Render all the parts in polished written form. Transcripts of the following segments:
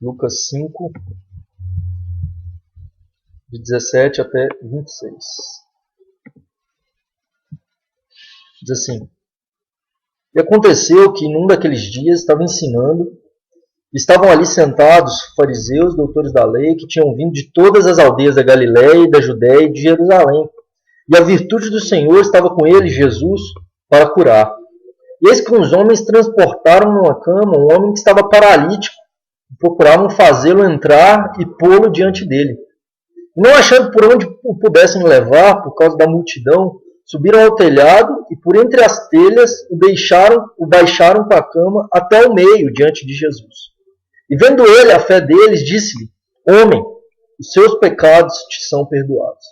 Lucas 5, de 17 até 26. Diz assim: E aconteceu que num daqueles dias estava ensinando, estavam ali sentados fariseus, doutores da lei, que tinham vindo de todas as aldeias da Galiléia, da Judéia e de Jerusalém. E a virtude do Senhor estava com ele, Jesus, para curar. E eis que uns homens transportaram numa cama um homem que estava paralítico, e procuravam fazê-lo entrar e pô-lo diante dele. E não achando por onde o pudessem levar, por causa da multidão, subiram ao telhado e por entre as telhas o baixaram para a cama até o meio, diante de Jesus. E vendo ele a fé deles, disse-lhe: Homem, os seus pecados te são perdoados.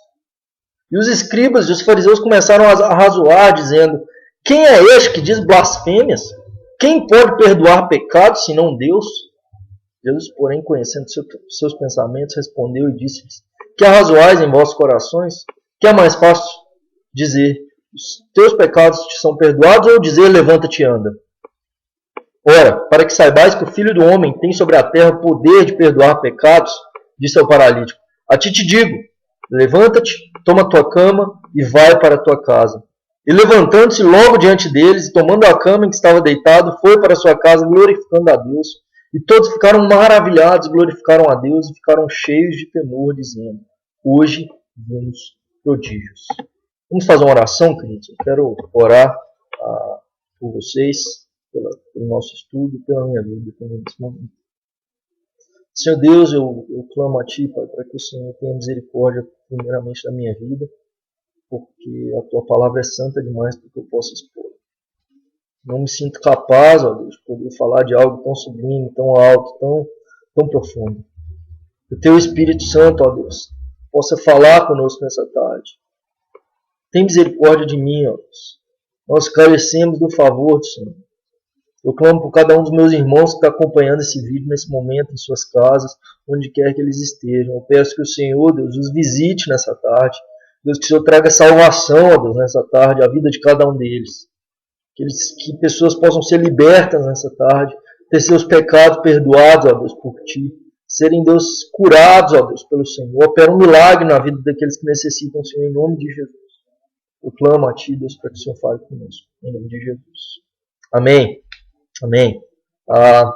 E os escribas e os fariseus começaram a razoar, dizendo: Quem é este que diz blasfêmias? Quem pode perdoar pecados, senão Deus? Jesus, porém, conhecendo seus pensamentos, respondeu e disse-lhes: Que arrazoais em vossos corações? Que é mais fácil dizer: Os teus pecados te são perdoados, ou dizer: Levanta-te e anda? Ora, para que saibais que o Filho do Homem tem sobre a terra o poder de perdoar pecados, disse ao paralítico: A ti te digo, levanta-te, toma a tua cama e vai para a tua casa. E levantando-se logo diante deles, e tomando a cama em que estava deitado, foi para a sua casa, glorificando a Deus. E todos ficaram maravilhados, glorificaram a Deus e ficaram cheios de temor, dizendo: Hoje vimos prodígios. Vamos fazer uma oração, queridos? Eu quero orar por vocês, pelo nosso estudo, pela minha vida também nesse momento. Senhor Deus, eu clamo a Ti, Pai, para que o Senhor tenha misericórdia primeiramente da minha vida, porque a Tua palavra é santa demais para que eu possa expor. Não me sinto capaz, ó Deus, de poder falar de algo tão sublime, tão alto, tão profundo. Que o Teu Espírito Santo, ó Deus, possa falar conosco nessa tarde. Tem misericórdia de mim, ó Deus. Nós carecemos do favor do Senhor. Eu clamo por cada um dos meus irmãos que está acompanhando esse vídeo nesse momento, em suas casas, onde quer que eles estejam. Eu peço que o Senhor, Deus, os visite nessa tarde. Deus, que o Senhor traga salvação, ó Deus, nessa tarde, à vida de cada um deles. Que pessoas possam ser libertas nessa tarde, ter seus pecados perdoados, ó Deus, por Ti. Serem, Deus, curados, ó Deus, pelo Senhor. Opera um milagre na vida daqueles que necessitam, Senhor, em nome de Jesus. Eu clamo a Ti, Deus, para que o Senhor fale conosco, em nome de Jesus. Amém. Amém. A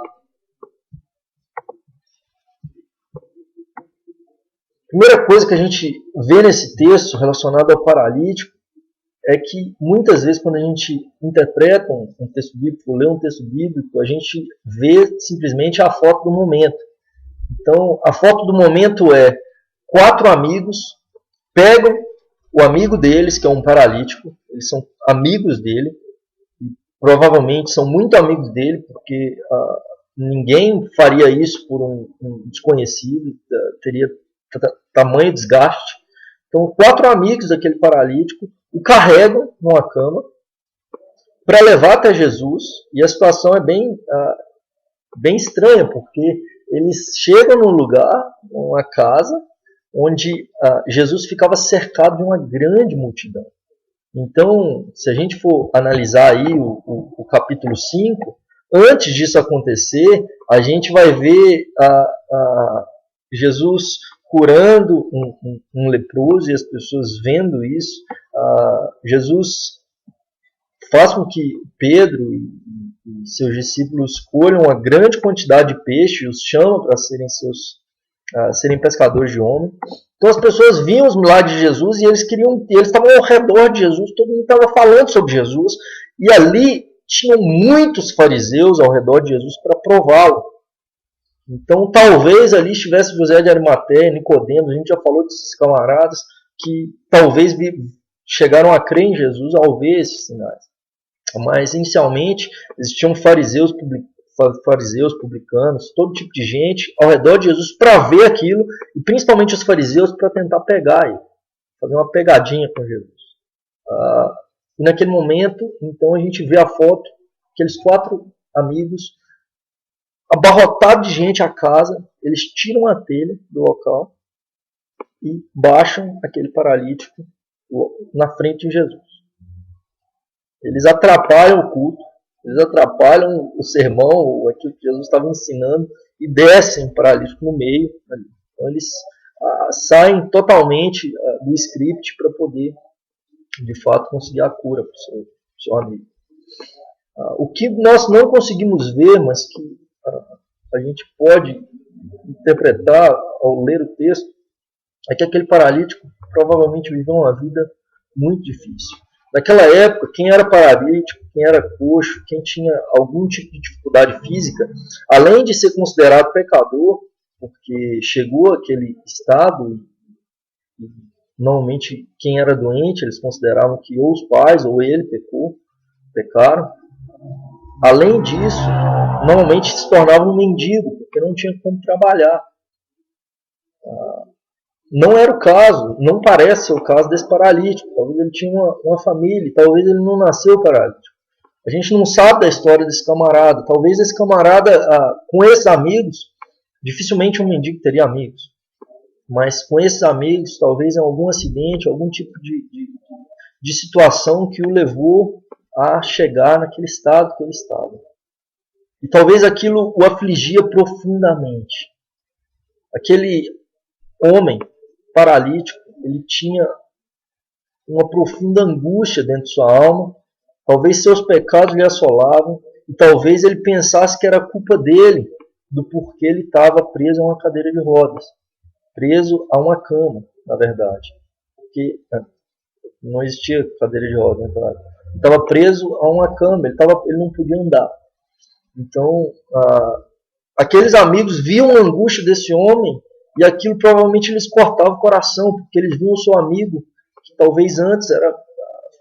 primeira coisa que a gente vê nesse texto relacionado ao paralítico é que muitas vezes quando a gente interpreta um texto bíblico, lê um texto bíblico, a gente vê simplesmente a foto do momento. Então, a foto do momento é 4 amigos pegam o amigo deles, que é um paralítico, eles são amigos dele, provavelmente são muito amigos dele, porque ninguém faria isso por um desconhecido, teria tamanho desgaste. Então, 4 amigos daquele paralítico o carregam numa cama para levar até Jesus, e a situação é bem estranha, porque eles chegam num lugar, numa casa, onde Jesus ficava cercado de uma grande multidão. Então, se a gente for analisar aí o capítulo 5, antes disso acontecer, a gente vai ver Jesus curando um leproso e as pessoas vendo isso. Jesus faz com que Pedro e seus discípulos colham uma grande quantidade de peixe, os chama para serem pescadores de homens. Então as pessoas viam os milagres de Jesus e eles estavam ao redor de Jesus, todo mundo estava falando sobre Jesus, e ali tinham muitos fariseus ao redor de Jesus para prová-lo. Então talvez ali estivesse José de Arimateia, Nicodemos, a gente já falou desses camaradas que talvez chegaram a crer em Jesus ao ver esses sinais. Mas inicialmente existiam fariseus publicanos, todo tipo de gente ao redor de Jesus para ver aquilo, e principalmente os fariseus para tentar pegar ele, fazer uma pegadinha com Jesus. E naquele momento, então, a gente vê a foto, aqueles 4 amigos abarrotado de gente a casa, eles tiram a telha do local e baixam aquele paralítico na frente de Jesus. Eles atrapalham o culto, eles atrapalham o sermão, aquilo que Jesus estava ensinando, e descem o paralítico no meio. Então eles saem totalmente do script para poder, de fato, conseguir a cura para o seu amigo. O que nós não conseguimos ver, mas que a gente pode interpretar ao ler o texto, é que aquele paralítico provavelmente viveu uma vida muito difícil. Naquela época, quem era paralítico, quem era coxo, quem tinha algum tipo de dificuldade física, além de ser considerado pecador, porque chegou àquele estado, e normalmente quem era doente, eles consideravam que ou os pais ou ele pecaram. Além disso, normalmente se tornava um mendigo, porque não tinha como trabalhar. Não era o caso, não parece ser o caso desse paralítico. Talvez ele tinha uma família, talvez ele não nasceu paralítico. A gente não sabe da história desse camarada. Talvez esse camarada, com esses amigos, dificilmente um mendigo teria amigos. Mas com esses amigos, talvez em algum acidente, algum tipo de situação que o levou a chegar naquele estado que ele estava. E talvez aquilo o afligia profundamente. Aquele homem paralítico, ele tinha uma profunda angústia dentro de sua alma, talvez seus pecados lhe assolavam, e talvez ele pensasse que era culpa dele, do porquê ele estava preso a uma cadeira de rodas, preso a uma cama, na verdade, porque não existia cadeira de rodas, né? Ele estava preso a uma cama, ele não podia andar. Então, aqueles amigos viam a angústia desse homem, e aquilo provavelmente lhes cortava o coração, porque eles viam o seu amigo, que talvez antes era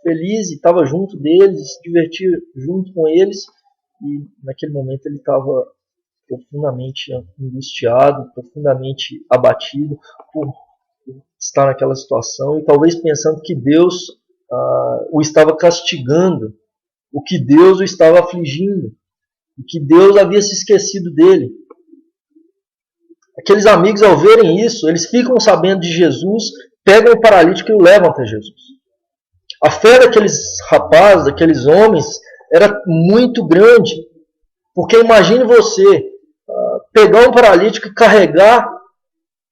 feliz e estava junto deles, se divertia junto com eles, e naquele momento ele estava profundamente angustiado, profundamente abatido por estar naquela situação, e talvez pensando que Deus o estava castigando, o que Deus o estava afligindo, e que Deus havia se esquecido dele. Aqueles amigos, ao verem isso, eles ficam sabendo de Jesus, pegam o paralítico e o levam até Jesus. A fé daqueles rapazes, daqueles homens, era muito grande. Porque imagine você pegar um paralítico e carregar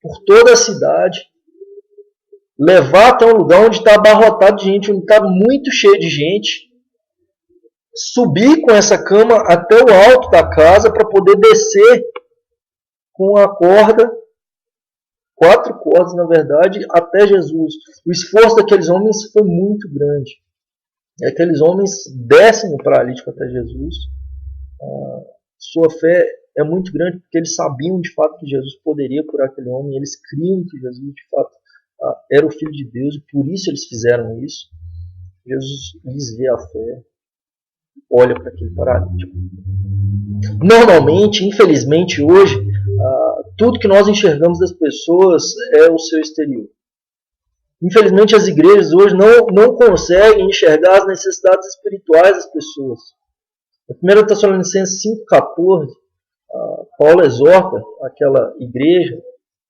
por toda a cidade, levar até um lugar onde está abarrotado de gente, onde está muito cheio de gente, subir com essa cama até o alto da casa para poder descer com a corda, 4 cordas na verdade, até Jesus. O esforço daqueles homens foi muito grande. E aqueles homens descem o paralítico até Jesus. Sua fé é muito grande porque eles sabiam de fato que Jesus poderia curar aquele homem. Eles criam que Jesus de fato era o Filho de Deus e por isso eles fizeram isso. Jesus lhes vê a fé, olha para aquele paralítico. Normalmente, infelizmente, hoje, tudo que nós enxergamos das pessoas é o seu exterior. Infelizmente, as igrejas hoje não conseguem enxergar as necessidades espirituais das pessoas. Na 1 Tessalonicenses 5,14, Paulo exorta aquela igreja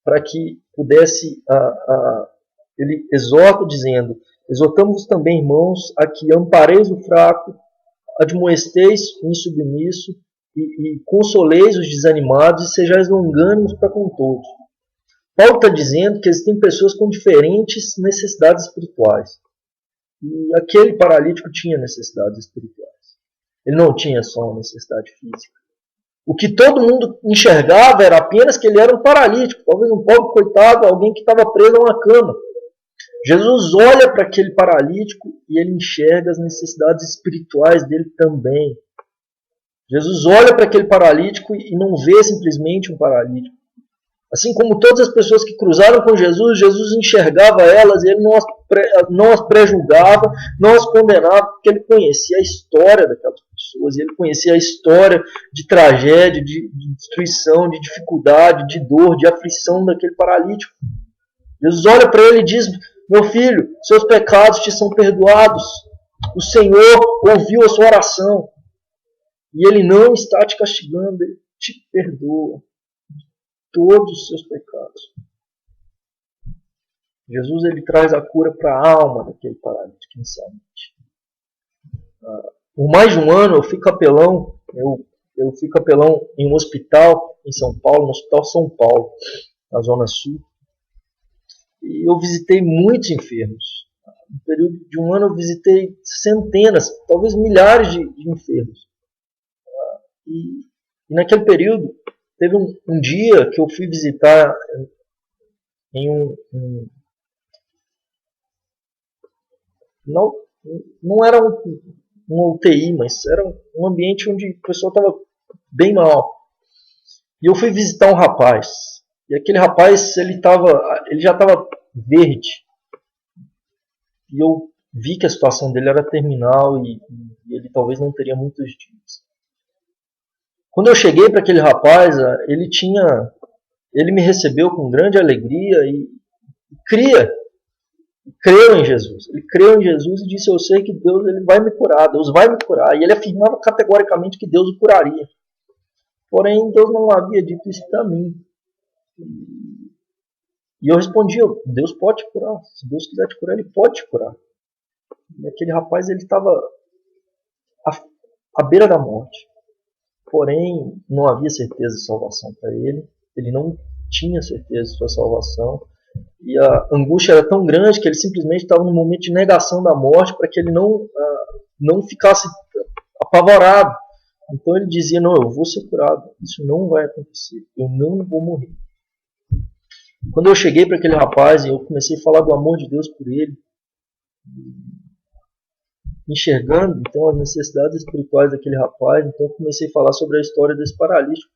para que pudesse, ele exorta dizendo: exortamos também, irmãos, a que ampareis o fraco, admoesteis o insubmisso, e consoleis os desanimados e sejais longânimos para com todos. Paulo está dizendo que existem pessoas com diferentes necessidades espirituais. E aquele paralítico tinha necessidades espirituais. Ele não tinha só uma necessidade física. O que todo mundo enxergava era apenas que ele era um paralítico, talvez um pobre coitado, alguém que estava preso a uma cama. Jesus olha para aquele paralítico e ele enxerga as necessidades espirituais dele também. Jesus olha para aquele paralítico e não vê simplesmente um paralítico. Assim como todas as pessoas que cruzaram com Jesus, Jesus enxergava elas e ele não as prejulgava, não as condenava, porque ele conhecia a história daquelas pessoas, ele conhecia a história de tragédia, de destruição, de dificuldade, de dor, de aflição daquele paralítico. Jesus olha para ele e diz: meu filho, seus pecados te são perdoados. O Senhor ouviu a sua oração. E Ele não está te castigando. te perdoa todos os seus pecados. Jesus ele traz a cura para a alma daquele paralítico inicialmente. Por mais de um ano eu fui capelão, eu fui capelão em um hospital em São Paulo, no Hospital São Paulo, na Zona Sul. E eu visitei muitos enfermos. No período de um ano eu visitei centenas, talvez milhares de enfermos. E naquele período, teve um dia que eu fui visitar em não era um UTI, mas era um ambiente onde a pessoa estava bem mal. E eu fui visitar um rapaz. E aquele rapaz, ele já estava verde. E eu vi que a situação dele era terminal e ele talvez não teria muitos dias. Quando eu cheguei para aquele rapaz, ele me recebeu com grande alegria e creu em Jesus. Ele creu em Jesus e disse: eu sei que Deus ele vai me curar, Deus vai me curar. E ele afirmava categoricamente que Deus o curaria. Porém, Deus não havia dito isso para mim. E eu respondia: Deus pode te curar. Se Deus quiser te curar, Ele pode te curar. E aquele rapaz ele estava à beira da morte. Porém, não havia certeza de salvação para ele. Ele não tinha certeza de sua salvação. E a angústia era tão grande que ele simplesmente estava num momento de negação da morte para que ele não ficasse apavorado. Então ele dizia: não, eu vou ser curado. Isso não vai acontecer. Eu não vou morrer. Quando eu cheguei para aquele rapaz e eu comecei a falar do amor de Deus por ele, enxergando então as necessidades espirituais daquele rapaz, então eu comecei a falar sobre a história desse paralítico,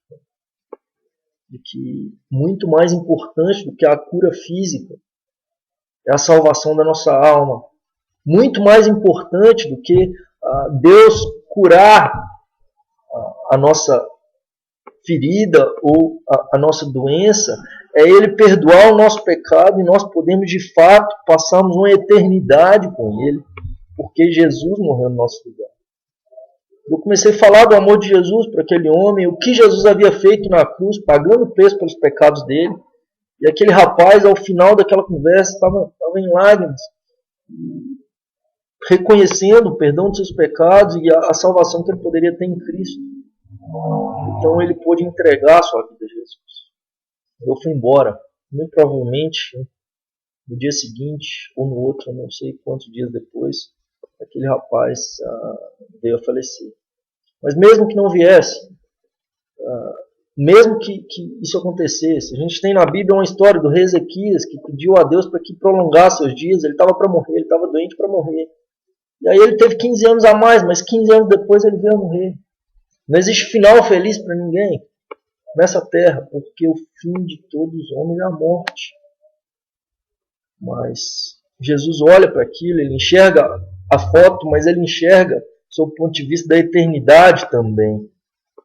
de que muito mais importante do que a cura física é a salvação da nossa alma, muito mais importante do que Deus curar a nossa ferida ou a nossa doença, é Ele perdoar o nosso pecado e nós podemos de fato passarmos uma eternidade com Ele, porque Jesus morreu no nosso lugar. Eu comecei a falar do amor de Jesus para aquele homem, o que Jesus havia feito na cruz, pagando o preço pelos pecados dele. E aquele rapaz, ao final daquela conversa, estava em lágrimas, reconhecendo o perdão dos seus pecados e a salvação que ele poderia ter em Cristo. Então ele pôde entregar a sua vida a Jesus. Eu fui embora. Muito provavelmente, no dia seguinte, ou no outro, eu não sei quantos dias depois, aquele rapaz veio a falecer. Mas mesmo que não viesse, mesmo que isso acontecesse, a gente tem na Bíblia uma história do rei Ezequias que pediu a Deus para que prolongasse seus dias. Ele estava para morrer, ele estava doente para morrer. E aí ele teve 15 anos a mais, mas 15 anos depois ele veio a morrer. Não existe final feliz para ninguém nessa terra, porque o fim de todos os homens é a morte. Mas Jesus olha para aquilo, ele enxerga a foto, mas ele enxerga sob o ponto de vista da eternidade também.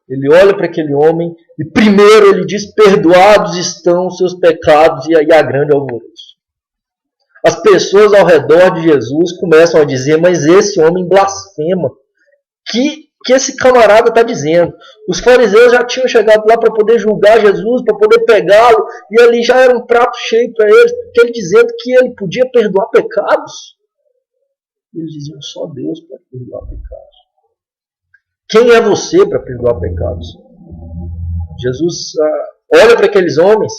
Ele olha para aquele homem e primeiro ele diz: perdoados estão os seus pecados, e aí há grande alvoroço. As pessoas ao redor de Jesus começam a dizer: mas esse homem blasfema. Que esse camarada está dizendo? Os fariseus já tinham chegado lá para poder julgar Jesus, para poder pegá-lo, e ali já era um prato cheio para eles, porque ele dizendo que ele podia perdoar pecados. Eles diziam: só Deus pode perdoar pecados. Quem é você para perdoar pecados? Jesus olha para aqueles homens.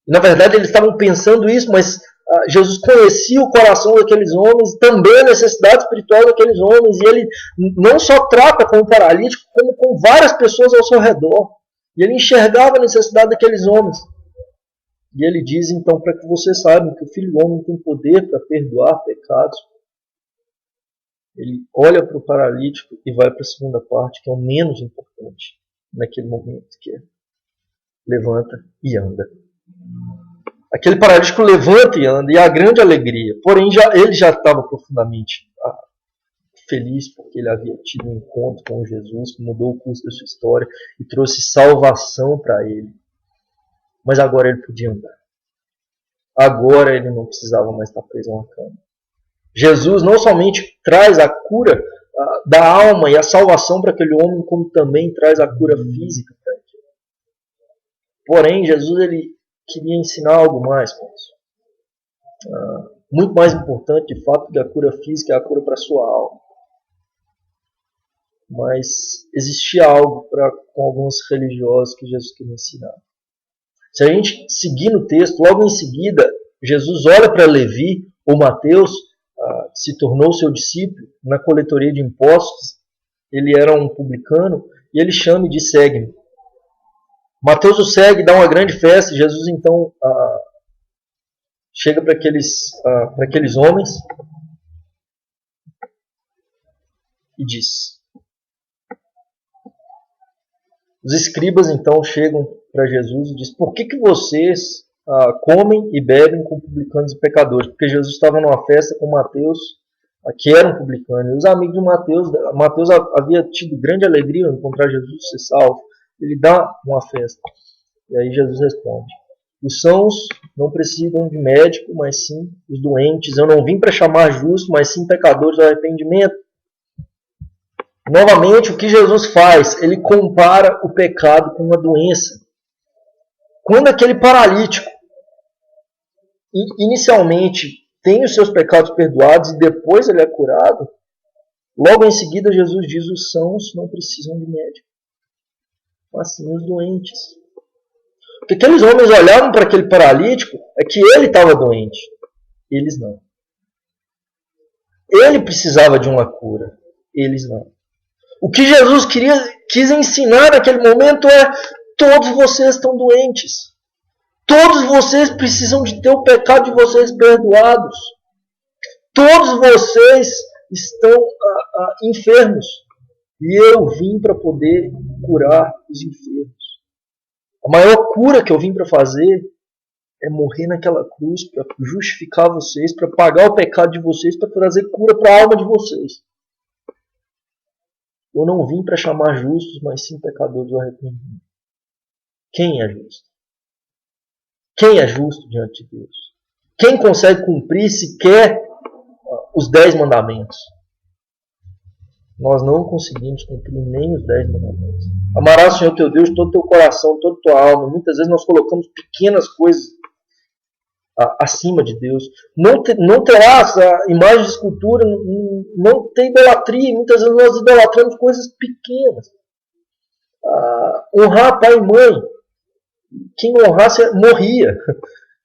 Na verdade, eles estavam pensando isso, mas Jesus conhecia o coração daqueles homens, também a necessidade espiritual daqueles homens, e ele não só trata com o paralítico, como com várias pessoas ao seu redor. E ele enxergava a necessidade daqueles homens. E ele diz, então, para que vocês saibam que o Filho do Homem tem poder para perdoar pecados. Ele olha para o paralítico e vai para a segunda parte, que é o menos importante naquele momento, que é: levanta e anda. Aquele paralítico levanta e anda, e há grande alegria. Porém, ele já estava profundamente feliz, porque ele havia tido um encontro com Jesus, que mudou o curso da sua história e trouxe salvação para ele. Mas agora ele podia andar. Agora ele não precisava mais estar preso a uma cama. Jesus não somente traz a cura da alma e a salvação para aquele homem, como também traz a cura física para Porém, Jesus ele queria ensinar algo mais com isso. Muito mais importante, de fato, que a cura física é a cura para a sua alma. Mas existia algo com alguns religiosos que Jesus queria ensinar. Se a gente seguir no texto, logo em seguida, Jesus olha para Levi, ou Mateus, que se tornou seu discípulo, na coletoria de impostos. Ele era um publicano, e ele chama e diz: segue-me. Mateus o segue, dá uma grande festa. Jesus então chega para aqueles homens e diz. Os escribas então chegam para Jesus e diz: por que vocês comem e bebem com publicanos e pecadores? Porque Jesus estava numa festa com Mateus, que era um publicano. E os amigos de Mateus havia tido grande alegria em encontrar Jesus ser salvo. Ele dá uma festa. E aí Jesus responde: os sãos não precisam de médico, mas sim os doentes. Eu não vim para chamar justos, mas sim pecadores ao arrependimento. Novamente, o que Jesus faz? Ele compara o pecado com uma doença. Quando aquele paralítico inicialmente tem os seus pecados perdoados e depois ele é curado, logo em seguida Jesus diz: os sãos não precisam de médico, mas sim os doentes. Porque aqueles homens olhavam para aquele paralítico, é que ele estava doente, eles não. Ele precisava de uma cura, eles não. O que Jesus quis ensinar naquele momento é: todos vocês estão doentes. Todos vocês precisam de ter o pecado de vocês perdoados. Todos vocês estão enfermos. E eu vim para poder curar os enfermos. A maior cura que eu vim para fazer é morrer naquela cruz para justificar vocês, para pagar o pecado de vocês, para trazer cura para a alma de vocês. Eu não vim para chamar justos, mas sim pecadores ao arrependimento. Quem é justo? Quem é justo diante de Deus? Quem consegue cumprir sequer os 10 mandamentos? Nós não conseguimos cumprir nem os 10 mandamentos. Amarás o Senhor teu Deus de todo o teu coração, toda a tua alma. Muitas vezes nós colocamos pequenas coisas acima de Deus. Não terás imagem de escultura, não tem idolatria. Muitas vezes nós idolatramos coisas pequenas. Honrar pai e mãe. Quem não honrasse morria.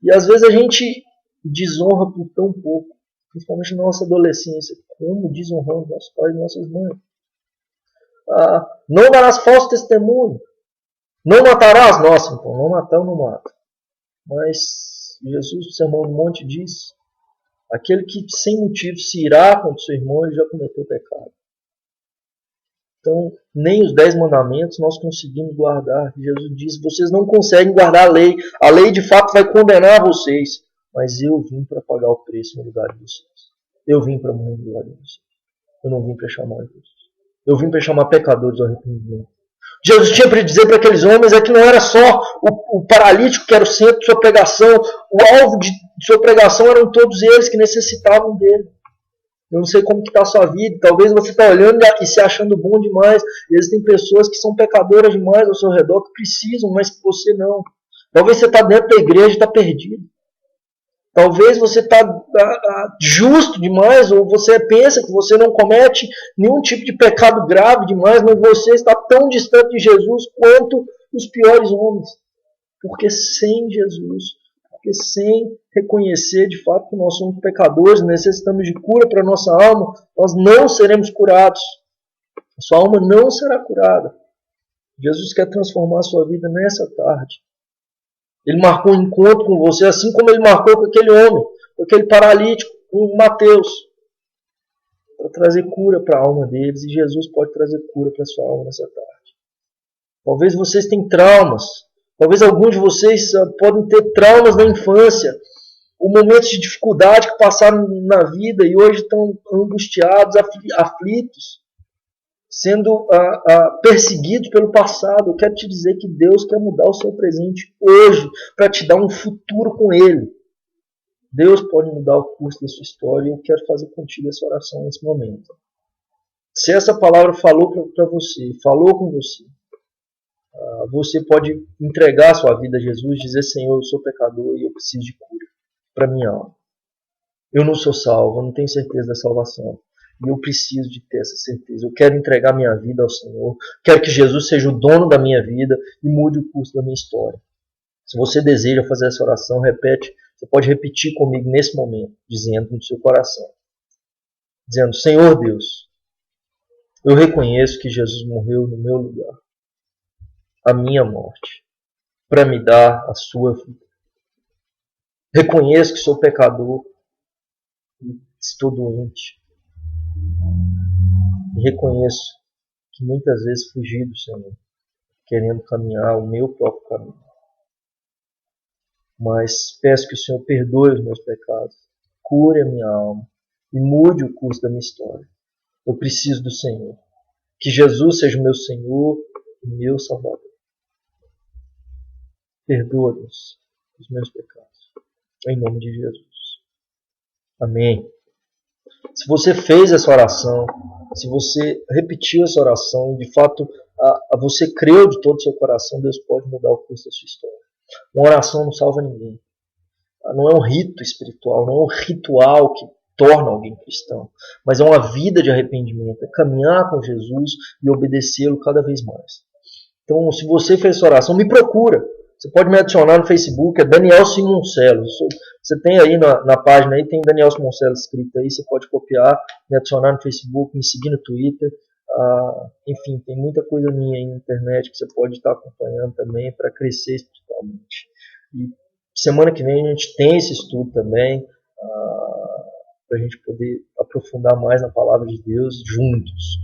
E às vezes a gente desonra por tão pouco. Principalmente na nossa adolescência. Como desonramos nossos pais e nossas mães. Não darás falso testemunho. Não matarás. Nossa, então não matar eu não mato. Mas Jesus, no Sermão do Monte, diz: aquele que sem motivo se irá contra o seu irmão, ele já cometeu pecado. Então, nem os 10 mandamentos nós conseguimos guardar. Jesus diz: vocês não conseguem guardar a lei. A lei de fato vai condenar vocês. Mas eu vim para pagar o preço no lugar de vocês. Eu vim para morrer no lugar de vocês. Eu não vim para chamar justos. Eu vim para chamar pecadores ao arrependimento. Jesus tinha para dizer para aqueles homens é que não era só o paralítico que era o centro de sua pregação. O alvo de sua pregação eram todos eles que necessitavam dele. Eu não sei como está a sua vida. Talvez você está olhando e se achando bom demais. Existem pessoas que são pecadoras demais ao seu redor, que precisam, mas que você não. Talvez você está dentro da igreja e está perdido. Talvez você está justo demais, ou você pensa que você não comete nenhum tipo de pecado grave demais, mas você está tão distante de Jesus quanto os piores homens. Porque sem Jesus, porque sem reconhecer de fato que nós somos pecadores, necessitamos de cura para a nossa alma, nós não seremos curados. A sua alma não será curada. Jesus quer transformar a sua vida nessa tarde. Ele marcou um encontro com você, assim como ele marcou com aquele homem, com aquele paralítico, com Mateus, para trazer cura para a alma deles. E Jesus pode trazer cura para a sua alma nessa tarde. Talvez vocês tenham traumas. Talvez alguns de vocês podem ter traumas na infância, ou momentos de dificuldade que passaram na vida e hoje estão angustiados, aflitos, sendo perseguidos pelo passado. Eu quero te dizer que Deus quer mudar o seu presente hoje para te dar um futuro com Ele. Deus pode mudar o curso da sua história e eu quero fazer contigo essa oração nesse momento. Se essa palavra falou para você, falou com você, você pode entregar a sua vida a Jesus e dizer: Senhor, eu sou pecador e eu preciso de cura para minha alma. Eu não sou salvo, eu não tenho certeza da salvação. E eu preciso de ter essa certeza. Eu quero entregar minha vida ao Senhor. Quero que Jesus seja o dono da minha vida e mude o curso da minha história. Se você deseja fazer essa oração, repete. Você pode repetir comigo nesse momento, dizendo no seu coração. Dizendo: Senhor Deus, eu reconheço que Jesus morreu no meu lugar, a minha morte, para me dar a sua vida. Reconheço que sou pecador e estou doente. E reconheço que muitas vezes fugi do Senhor, querendo caminhar o meu próprio caminho. Mas peço que o Senhor perdoe os meus pecados, cure a minha alma e mude o curso da minha história. Eu preciso do Senhor. Que Jesus seja o meu Senhor e meu Salvador. Perdoa-nos os meus pecados. Em nome de Jesus. Amém. Se você fez essa oração, se você repetiu essa oração, de fato, você creu de todo o seu coração, Deus pode mudar o curso da sua história. Uma oração não salva ninguém. Não é um rito espiritual, não é um ritual que torna alguém cristão, mas é uma vida de arrependimento, é caminhar com Jesus e obedecê-lo cada vez mais. Então, se você fez essa oração, me procura. Você pode me adicionar no Facebook, é Daniel Simoncellos. Você tem aí na página, aí tem Daniel Simoncellos escrito aí, você pode copiar, me adicionar no Facebook, me seguir no Twitter. Enfim, tem muita coisa minha aí na internet que você pode estar acompanhando também para crescer espiritualmente. E semana que vem a gente tem esse estudo também, para a gente poder aprofundar mais na palavra de Deus juntos.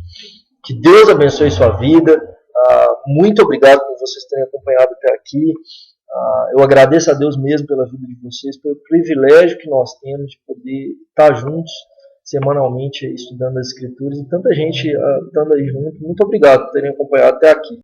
Que Deus abençoe sua vida. Muito obrigado por vocês terem acompanhado até aqui. Eu agradeço a Deus mesmo pela vida de vocês, pelo privilégio que nós temos de poder estar juntos semanalmente estudando as Escrituras e tanta gente estando aí junto. Muito obrigado por terem acompanhado até aqui.